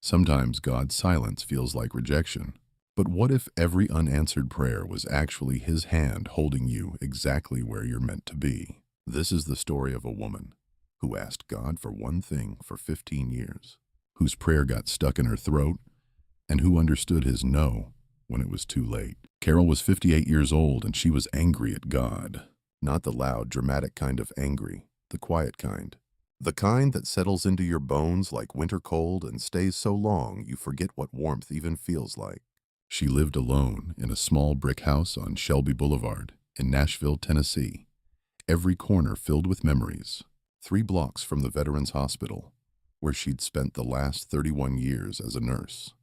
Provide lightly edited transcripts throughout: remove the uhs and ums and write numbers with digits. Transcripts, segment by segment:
Sometimes God's silence feels like rejection. But what if every unanswered prayer was actually His hand holding you exactly where you're meant to be? This is the story of a woman who asked God for one thing for 15 years, whose prayer got stuck in her throat, and who understood His no when it was too late. Carol was 58 years old, and she was angry at God. Not the loud, dramatic kind of angry, the quiet kind. The kind that settles into your bones like winter cold and stays so long you forget what warmth even feels like. She lived alone in a small brick house on Shelby Boulevard in Nashville, Tennessee, every corner filled with memories, 3 blocks from the Veterans Hospital, where she'd spent the last 31 years as a nurse.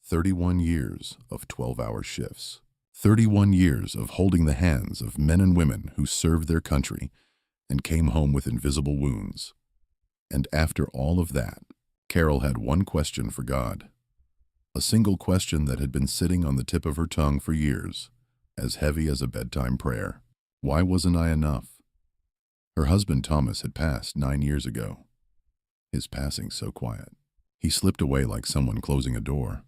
31 years of 12-hour shifts. 31 years of holding the hands of men and women who served their country and came home with invisible wounds. And after all of that, Carol had one question for God. A single question that had been sitting on the tip of her tongue for years, as heavy as a bedtime prayer. Why wasn't I enough? Her husband Thomas had passed 9 years ago. His passing so quiet. He slipped away like someone closing a door.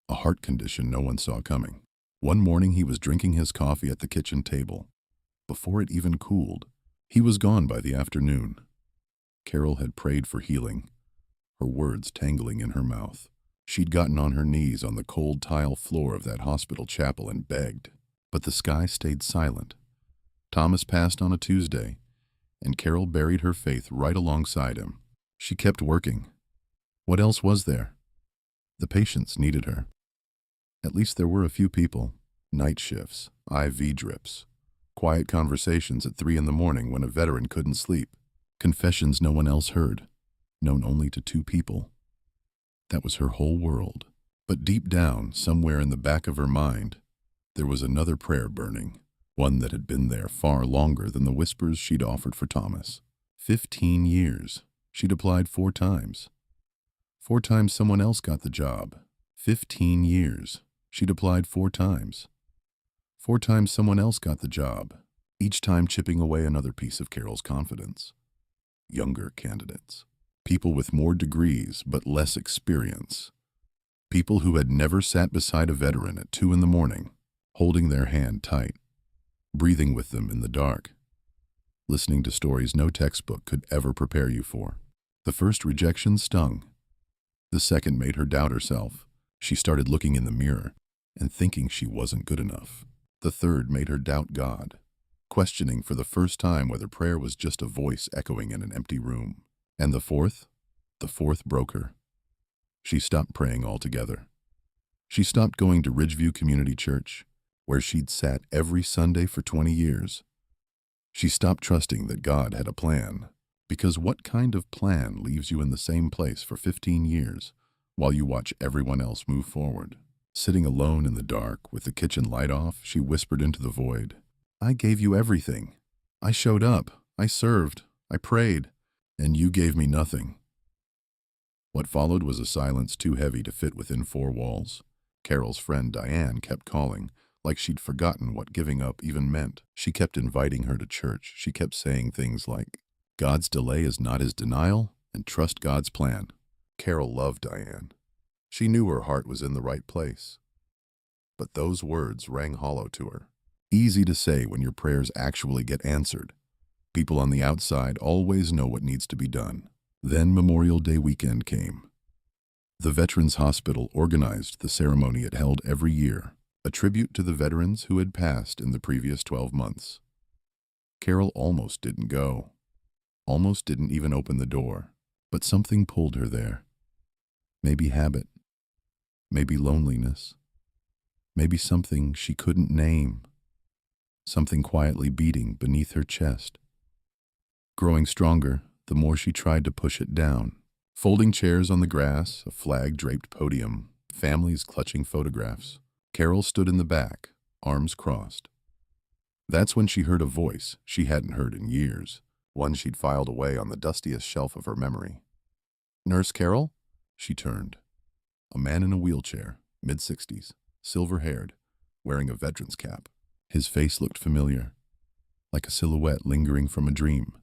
A heart condition no one saw coming. One morning he was drinking his coffee at the kitchen table. Before it even cooled, he was gone by the afternoon. Carol had prayed for healing, her words tangling in her mouth. She'd gotten on her knees on the cold tile floor of that hospital chapel and begged, but the sky stayed silent. Thomas passed on a Tuesday, and Carol buried her faith right alongside him. She kept working. What else was there? The patients needed her. At least there were a few people. Night shifts, IV drips, quiet conversations at 3 in the morning when a veteran couldn't sleep, confessions no one else heard, known only to 2 people. That was her whole world. But deep down, somewhere in the back of her mind, there was another prayer burning, one that had been there far longer than the whispers she'd offered for Thomas. 15 years. She'd applied 4 times. 4 times someone else got the job. 15 years. She'd applied 4 times. 4 times someone else got the job, each time chipping away another piece of Carol's confidence. Younger candidates. People with more degrees but less experience. People who had never sat beside a veteran at 2 in the morning, holding their hand tight, breathing with them in the dark, listening to stories no textbook could ever prepare you for. The first rejection stung. The second made her doubt herself. She started looking in the mirror and thinking she wasn't good enough. The third made her doubt God, questioning for the first time whether prayer was just a voice echoing in an empty room. And the fourth broke her. She stopped praying altogether. She stopped going to Ridgeview Community Church, where she'd sat every Sunday for 20 years. She stopped trusting that God had a plan, because what kind of plan leaves you in the same place for 15 years while you watch everyone else move forward? Sitting alone in the dark with the kitchen light off, she whispered into the void, "I gave you everything. I showed up. I served. I prayed. And you gave me nothing." What followed was a silence too heavy to fit within 4 walls. Carol's friend Diane kept calling, like she'd forgotten what giving up even meant. She kept inviting her to church. She kept saying things like, "God's delay is not His denial, and trust God's plan." Carol loved Diane. She knew her heart was in the right place. But those words rang hollow to her. Easy to say when your prayers actually get answered. People on the outside always know what needs to be done. Then Memorial Day weekend came. The Veterans Hospital organized the ceremony it held every year, a tribute to the veterans who had passed in the previous 12 months. Carol almost didn't go, almost didn't even open the door, but something pulled her there. Maybe habit, maybe loneliness, maybe something she couldn't name, something quietly beating beneath her chest. Growing stronger, the more she tried to push it down. Folding chairs on the grass, a flag-draped podium, families clutching photographs. Carol stood in the back, arms crossed. That's when she heard a voice she hadn't heard in years, one she'd filed away on the dustiest shelf of her memory. "Nurse Carol?" She turned. A man in a wheelchair, mid-60s, silver-haired, wearing a veteran's cap. His face looked familiar, like a silhouette lingering from a dream.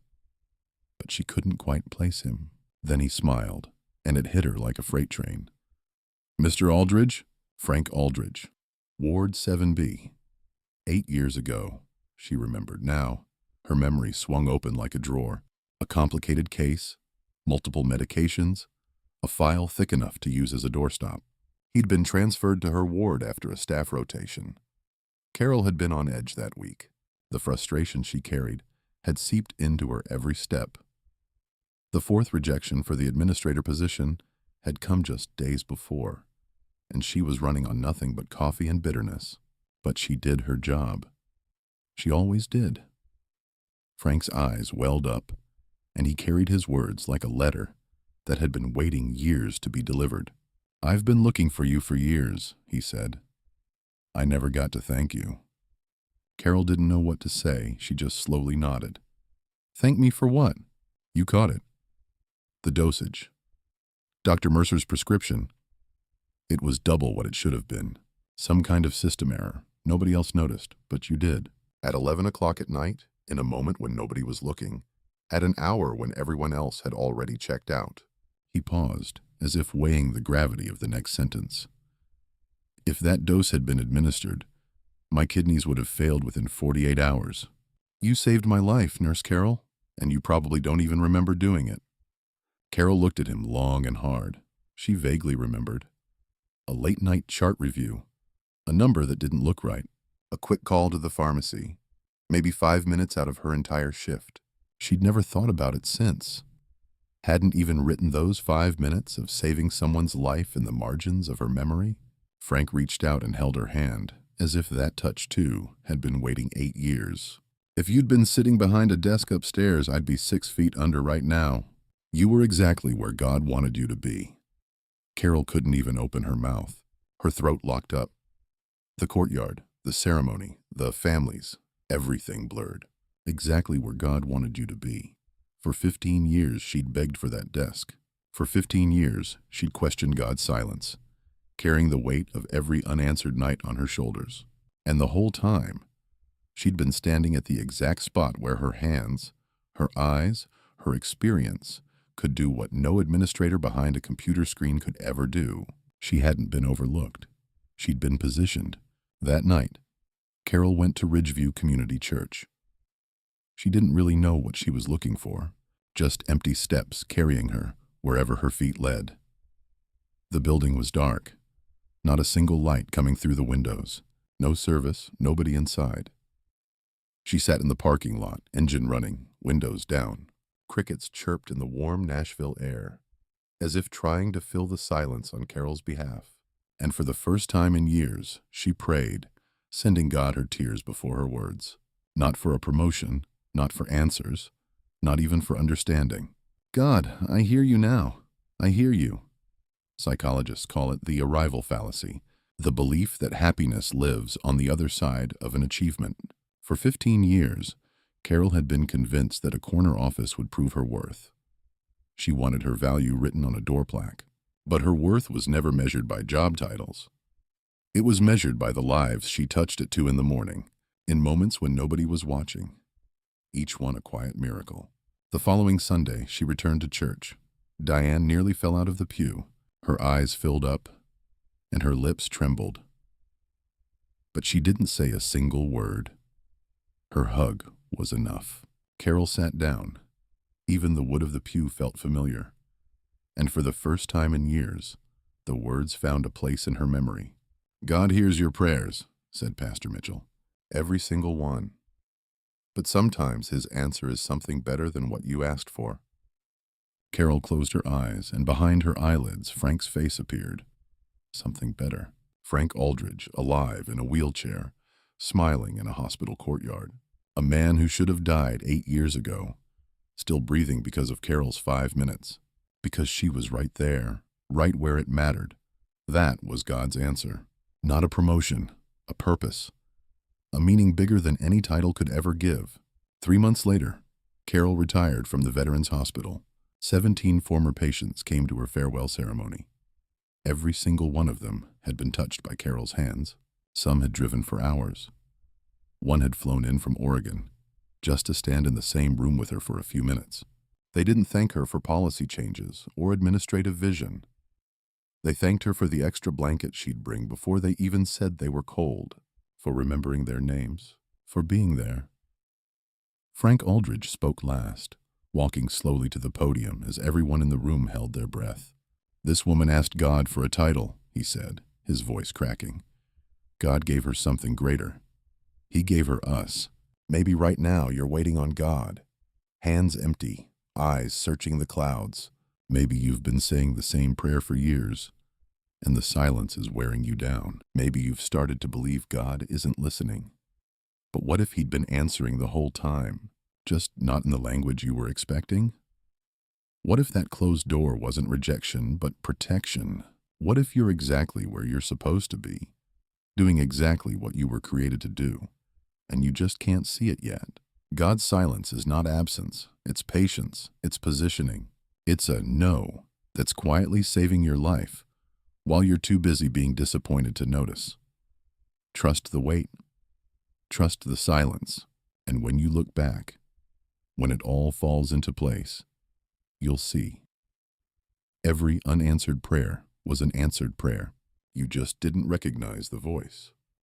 But she couldn't quite place him. Then he smiled, and it hit her like a freight train. "Mr. Aldridge?" "Frank Aldridge. Ward 7B. 8 years ago," she remembered now. Her memory swung open like a drawer. A complicated case, multiple medications, a file thick enough to use as a doorstop. He'd been transferred to her ward after a staff rotation. Carol had been on edge that week. The frustration she carried had seeped into her every step. The fourth rejection for the administrator position had come just days before, and she was running on nothing but coffee and bitterness. But she did her job. She always did. Frank's eyes welled up, and he carried his words like a letter that had been waiting years to be delivered. "I've been looking for you for years," he said. "I never got to thank you." Carol didn't know what to say. She just slowly nodded. "Thank me for what?" "You caught it. The dosage. Dr. Mercer's prescription. It was double what it should have been. Some kind of system error. Nobody else noticed, but you did. At 11 o'clock at night, in a moment when nobody was looking, at an hour when everyone else had already checked out." He paused, as if weighing the gravity of the next sentence. "If that dose had been administered, my kidneys would have failed within 48 hours. You saved my life, Nurse Carol, and you probably don't even remember doing it." Carol looked at him long and hard. She vaguely remembered. A late-night chart review, a number that didn't look right, a quick call to the pharmacy, maybe 5 minutes out of her entire shift. She'd never thought about it since. Hadn't even written those 5 minutes of saving someone's life in the margins of her memory. Frank reached out and held her hand, as if that touch, too, had been waiting 8 years. "If you'd been sitting behind a desk upstairs, I'd be 6 feet under right now. You were exactly where God wanted you to be." Carol couldn't even open her mouth. Her throat locked up. The courtyard, the ceremony, the families, everything blurred. Exactly where God wanted you to be. For 15 years, she'd begged for that desk. For 15 years, she'd questioned God's silence, carrying the weight of every unanswered night on her shoulders. And the whole time, she'd been standing at the exact spot where her hands, her eyes, her experience could do what no administrator behind a computer screen could ever do. She hadn't been overlooked. She'd been positioned. That night, Carol went to Ridgeview Community Church. She didn't really know what she was looking for, just empty steps carrying her wherever her feet led. The building was dark. Not a single light coming through the windows. No service, nobody inside. She sat in the parking lot, engine running, windows down. Crickets chirped in the warm Nashville air, as if trying to fill the silence on Carol's behalf. And for the first time in years, she prayed, sending God her tears before her words. Not for a promotion, not for answers, not even for understanding. "God, I hear you now. I hear you." Psychologists call it the arrival fallacy, the belief that happiness lives on the other side of an achievement. For 15 years, Carol had been convinced that a corner office would prove her worth. She wanted her value written on a door plaque, but her worth was never measured by job titles. It was measured by the lives she touched at 2 in the morning, in moments when nobody was watching. Each one a quiet miracle. The following Sunday, she returned to church. Diane nearly fell out of the pew. Her eyes filled up, and her lips trembled. But she didn't say a single word. Her hug was enough. Carol sat down. Even the wood of the pew felt familiar. And for the first time in years, the words found a place in her memory. "God hears your prayers," said Pastor Mitchell. "Every single one. But sometimes his answer is something better than what you asked for." Carol closed her eyes, and behind her eyelids, Frank's face appeared. Something better. Frank Aldridge, alive in a wheelchair, smiling in a hospital courtyard. A man who should have died 8 years ago, still breathing because of Carol's 5 minutes. Because she was right there, right where it mattered. That was God's answer. Not a promotion, a purpose. A meaning bigger than any title could ever give. 3 months later, Carol retired from the Veterans Hospital. 17 former patients came to her farewell ceremony. Every single one of them had been touched by Carol's hands. Some had driven for hours. One had flown in from Oregon, just to stand in the same room with her for a few minutes. They didn't thank her for policy changes or administrative vision. They thanked her for the extra blanket she'd bring before they even said they were cold, for remembering their names, for being there. Frank Aldridge spoke last, walking slowly to the podium as everyone in the room held their breath. "This woman asked God for a title," he said, his voice cracking. "God gave her something greater. He gave her us. Maybe right now you're waiting on God. Hands empty, eyes searching the clouds. Maybe you've been saying the same prayer for years, and the silence is wearing you down. Maybe you've started to believe God isn't listening. But what if he'd been answering the whole time, just not in the language you were expecting? What if that closed door wasn't rejection, but protection? What if you're exactly where you're supposed to be, doing exactly what you were created to do, and you just can't see it yet? God's silence is not absence, it's patience, it's positioning. It's a no that's quietly saving your life while you're too busy being disappointed to notice. Trust the wait, trust the silence, and when you look back, when it all falls into place, you'll see. Every unanswered prayer was an answered prayer. You just didn't recognize the voice.